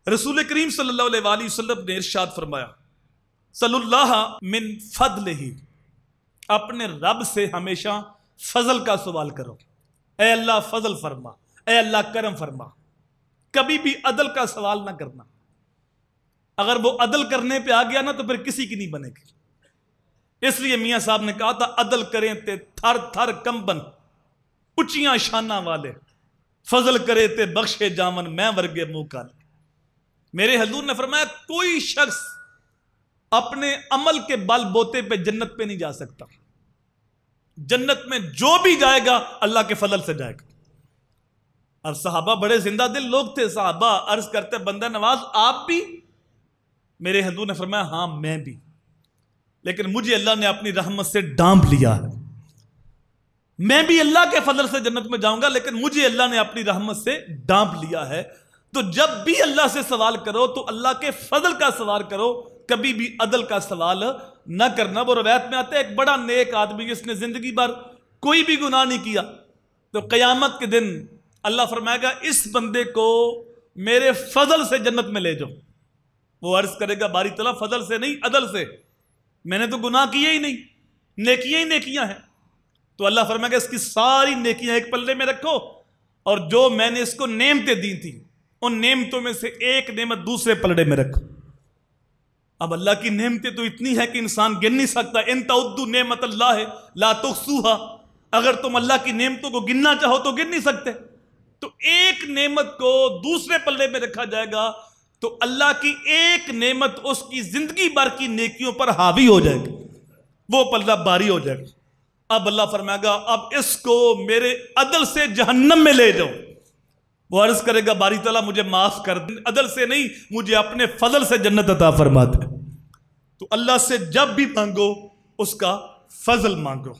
रसूल करीम सल्लल्लाहु अलैहि वसल्लम ने इरशाद फरमाया, सल्लल्लाहु मिन फदलिही, अपने रब से हमेशा फजल का सवाल करो। ए अल्लाह फजल फरमा, ए अल्लाह करम फरमा। कभी भी अदल का सवाल ना करना। अगर वो अदल करने पे आ गया ना तो फिर किसी की नहीं बनेगी। इसलिए मियां साहब ने कहा था, अदल करें ते थर थर कंबन, उचियां शाना वाले, फजल करे ते बख्शे जामन, मैं वर्गे मुंह काले। मेरे हजूर ने फरमाया, कोई शख्स अपने अमल के बल बोते पे जन्नत पे नहीं जा सकता। जन्नत में जो भी जाएगा अल्लाह के फजल से जाएगा। अब सहाबा बड़े जिंदा दिल लोग थे। सहाबा अर्ज करते, बंदा नवाज आप भी? मेरे हजूर ने फरमाया, हां मैं भी, लेकिन मुझे अल्लाह ने अपनी रहमत से डांप लिया है। मैं भी अल्लाह के फजल से जन्नत में जाऊंगा, लेकिन मुझे अल्लाह ने अपनी रहमत से डांप लिया है। तो जब भी अल्लाह से सवाल करो तो अल्लाह के फजल का सवाल करो, कभी भी अदल का सवाल ना करना। वो रवायत में आता है, एक बड़ा नेक आदमी जिसने जिंदगी भर कोई भी गुनाह नहीं किया, तो कयामत के दिन अल्लाह फरमाएगा, इस बंदे को मेरे फजल से जन्नत में ले जाओ। वो अर्ज करेगा, बारी तला फजल से नहीं, अदल से, मैंने तो गुनाह किए ही नहीं, नेकियां ही नेकियां हैं। तो अल्लाह फरमाएगा, इसकी सारी नेकियां एक पल्ले में रखो, और जो मैंने इसको नेमतें दी थी उन नेमतों में से एक नेमत दूसरे पलड़े में रखो। अब अल्लाह की नेमतें तो इतनी है कि इंसान गिन नहीं सकता। इन तउद्दू नेमत अल्लाह है ला तुहसूहा, अगर तुम अल्लाह की नेमतों को गिनना चाहो तो गिन नहीं सकते। तो एक नेमत को दूसरे पल्ले में रखा जाएगा तो अल्लाह की एक नेमत उसकी जिंदगी भर की नेकियों पर हावी हो जाएगी, वो पल्ला भारी हो जाएगा। अब अल्लाह फरमाएगा, अब इसको मेरे अदल से जहन्नम में ले जाओ। वो अर्ज करेगा, बारी तला मुझे माफ कर दे, अदल से नहीं, मुझे अपने फजल से जन्नत अता फरमा दे। तो अल्लाह से जब भी मांगो उसका फजल मांगो।